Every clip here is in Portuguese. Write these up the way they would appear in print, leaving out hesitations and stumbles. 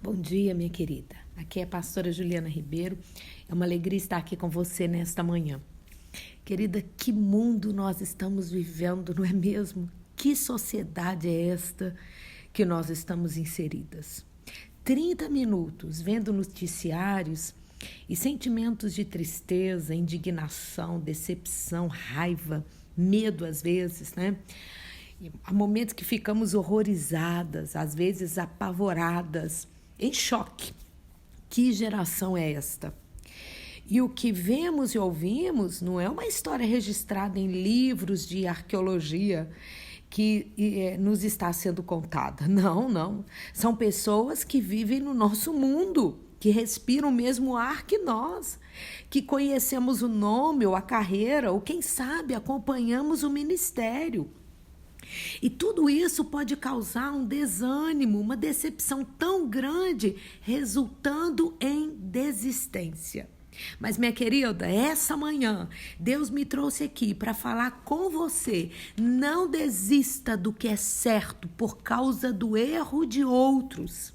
Bom dia, minha querida. Aqui é a pastora Juliana Ribeiro. É uma alegria estar aqui com você nesta manhã. Querida, que mundo nós estamos vivendo, não é mesmo? Que sociedade é esta que nós estamos inseridas? 30 minutos vendo noticiários e sentimentos de tristeza, indignação, decepção, raiva, medo às vezes, né? Há momentos que ficamos horrorizadas, às vezes apavoradas, em choque. Que geração é esta? E o que vemos e ouvimos não é uma história registrada em livros de arqueologia que nos está sendo contada. Não, não. São pessoas que vivem no nosso mundo, que respiram o mesmo ar que nós, que conhecemos o nome ou a carreira, ou quem sabe acompanhamos o ministério. E tudo isso pode causar um desânimo, uma decepção tão grande, resultando em desistência. Mas, minha querida, essa manhã, Deus me trouxe aqui para falar com você. Não desista do que é certo por causa do erro de outros.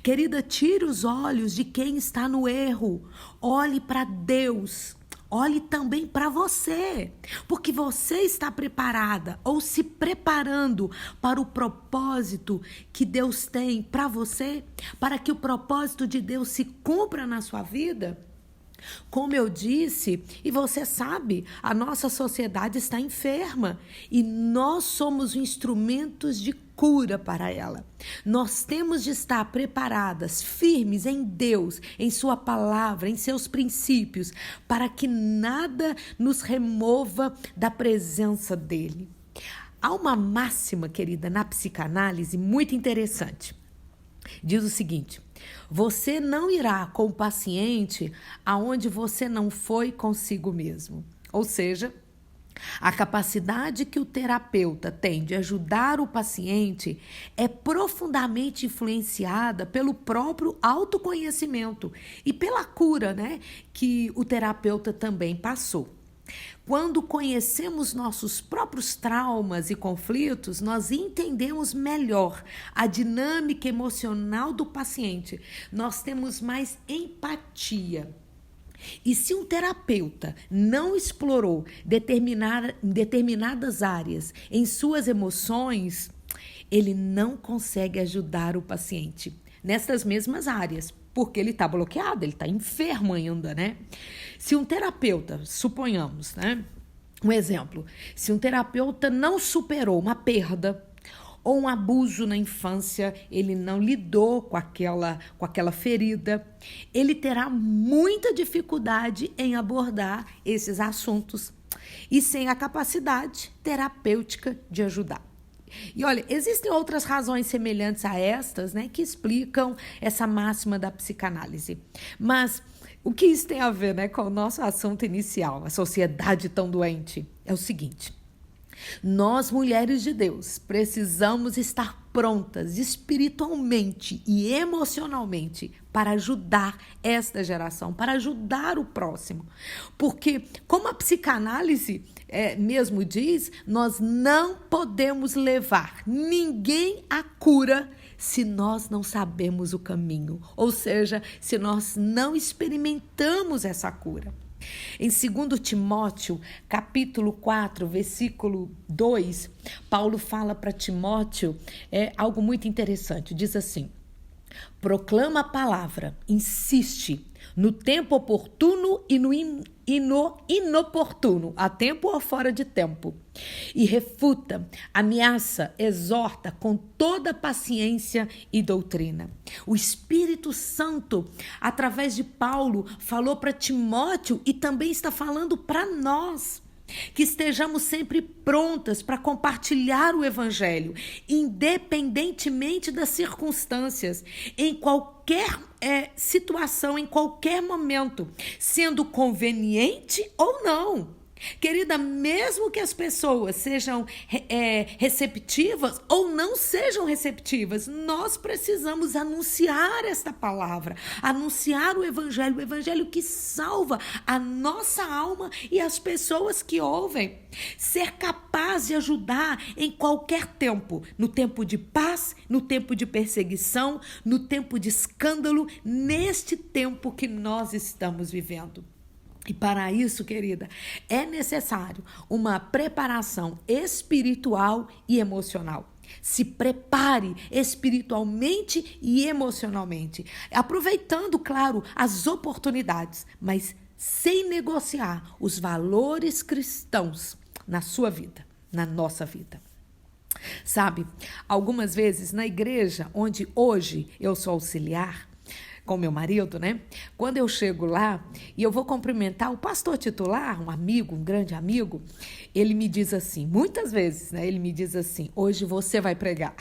Querida, tire os olhos de quem está no erro. Olhe para Deus. Olhe também para você, porque você está preparada ou se preparando para o propósito que Deus tem para você, para que o propósito de Deus se cumpra na sua vida. Como eu disse, e você sabe, a nossa sociedade está enferma e nós somos instrumentos de cura para ela. Nós temos de estar preparadas, firmes em Deus, em sua palavra, em seus princípios, para que nada nos remova da presença dele. Há uma máxima, querida, na psicanálise muito interessante. Diz o seguinte: você não irá com o paciente aonde você não foi consigo mesmo. Ou seja, a capacidade que o terapeuta tem de ajudar o paciente é profundamente influenciada pelo próprio autoconhecimento e pela cura, né, que o terapeuta também passou. Quando conhecemos nossos próprios traumas e conflitos, nós entendemos melhor a dinâmica emocional do paciente. Nós temos mais empatia. E se um terapeuta não explorou determinadas áreas em suas emoções, ele não consegue ajudar o paciente nessas mesmas áreas, porque ele está bloqueado, ele está enfermo ainda, né? Se um terapeuta, suponhamos, né? Um exemplo, se um terapeuta não superou uma perda ou um abuso na infância, ele não lidou com aquela ferida, ele terá muita dificuldade em abordar esses assuntos e sem a capacidade terapêutica de ajudar. E olha, existem outras razões semelhantes a estas, né, que explicam essa máxima da psicanálise. Mas o que isso tem a ver, né, com o nosso assunto inicial, a sociedade tão doente? É o seguinte: nós, mulheres de Deus, precisamos estar prontas espiritualmente e emocionalmente para ajudar esta geração, para ajudar o próximo. Porque, como a psicanálise mesmo diz, nós não podemos levar ninguém à cura se nós não sabemos o caminho, ou seja, se nós não experimentamos essa cura. Em 2 Timóteo, capítulo 4, versículo 2, Paulo fala para Timóteo algo muito interessante. Diz assim: proclama a palavra, insiste no tempo oportuno e no inoportuno, a tempo ou fora de tempo, e refuta, ameaça, exorta com toda paciência e doutrina. O Espírito Santo, através de Paulo, falou para Timóteo e também está falando para nós, que estejamos sempre prontas para compartilhar o Evangelho, independentemente das circunstâncias, em qualquer situação, em qualquer momento, sendo conveniente ou não. Querida, mesmo que as pessoas sejam receptivas ou não sejam receptivas, nós precisamos anunciar esta palavra, anunciar o evangelho que salva a nossa alma e as pessoas que ouvem. Ser capaz de ajudar em qualquer tempo, no tempo de paz, no tempo de perseguição, no tempo de escândalo, neste tempo que nós estamos vivendo. E para isso, querida, é necessário uma preparação espiritual e emocional. Se prepare espiritualmente e emocionalmente, aproveitando, claro, as oportunidades, mas sem negociar os valores cristãos na sua vida, na nossa vida. Sabe, algumas vezes na igreja, onde hoje eu sou auxiliar, com meu marido, né? Quando eu chego lá e eu vou cumprimentar o pastor titular, um amigo, um grande amigo, ele me diz assim, muitas vezes, né? Ele me diz assim, hoje você vai pregar.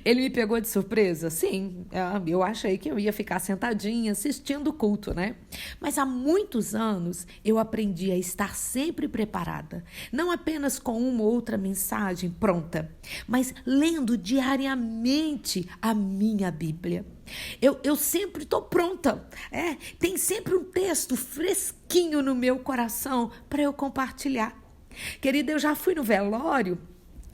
Ele me pegou de surpresa? Sim, eu achei que eu ia ficar sentadinha assistindo o culto, né? Mas há muitos anos eu aprendi a estar sempre preparada, não apenas com uma ou outra mensagem pronta, mas lendo diariamente a minha Bíblia. Eu sempre estou pronta, tem sempre um texto fresquinho no meu coração para eu compartilhar. Querida, eu já fui no velório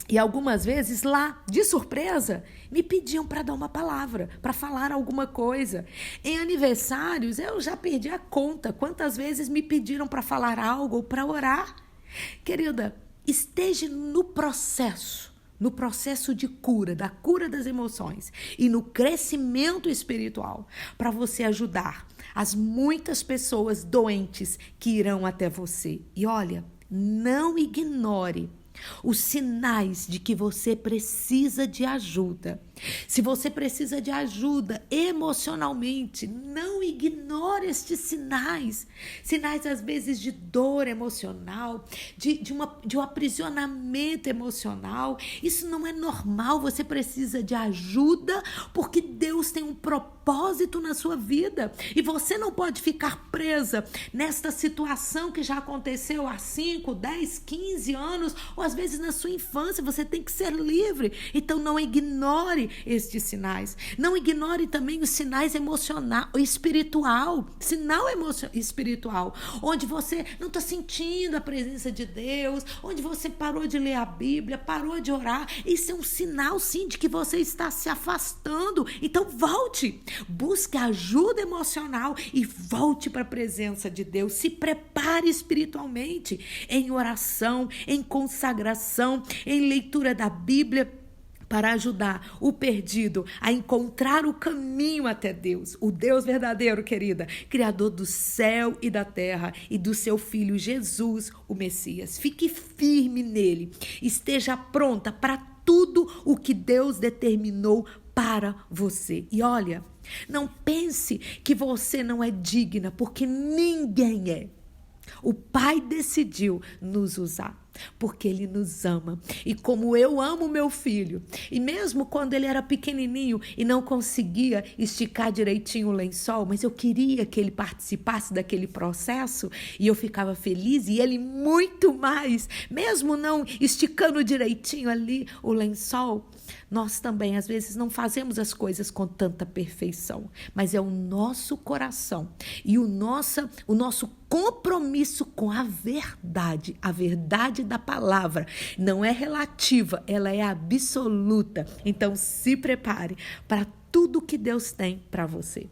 e algumas vezes lá, de surpresa, me pediam para dar uma palavra, para falar alguma coisa. Em aniversários, eu já perdi a conta quantas vezes me pediram para falar algo ou para orar. Querida, esteja no processo de cura, da cura das emoções e no crescimento espiritual, para você ajudar as muitas pessoas doentes que irão até você. E olha, não ignore os sinais de que você precisa de ajuda. Se você precisa de ajuda emocionalmente, não ignore estes sinais. Sinais, às vezes, de dor emocional, de um aprisionamento emocional. Isso não é normal. Você precisa de ajuda porque Deus tem um propósito na sua vida. E você não pode ficar presa nesta situação que já aconteceu há 5, 10, 15 anos, ou às vezes na sua infância. Você tem que ser livre. Então, não ignore estes sinais. Não ignore também os sinais emocional, espiritual, espiritual, onde você não está sentindo a presença de Deus, onde você parou de ler a Bíblia, parou de orar. Isso é um sinal, sim, de que você está se afastando. Então, volte, busque ajuda emocional e volte para a presença de Deus. Se prepare espiritualmente em oração, em consagração, em leitura da Bíblia, para ajudar o perdido a encontrar o caminho até Deus, o Deus verdadeiro, querida, Criador do céu e da terra e do seu Filho Jesus, o Messias. Fique firme nele, esteja pronta para tudo o que Deus determinou para você. E olha, não pense que você não é digna, porque ninguém é. O Pai decidiu nos usar, porque Ele nos ama. E como eu amo meu filho, e mesmo quando ele era pequenininho e não conseguia esticar direitinho o lençol, mas eu queria que ele participasse daquele processo, e eu ficava feliz, e ele muito mais, mesmo não esticando direitinho ali o lençol. Nós também, às vezes, não fazemos as coisas com tanta perfeição, mas é o nosso coração e o nosso compromisso com a verdade da palavra. Não é relativa, ela é absoluta. Então, se prepare para tudo que Deus tem para você.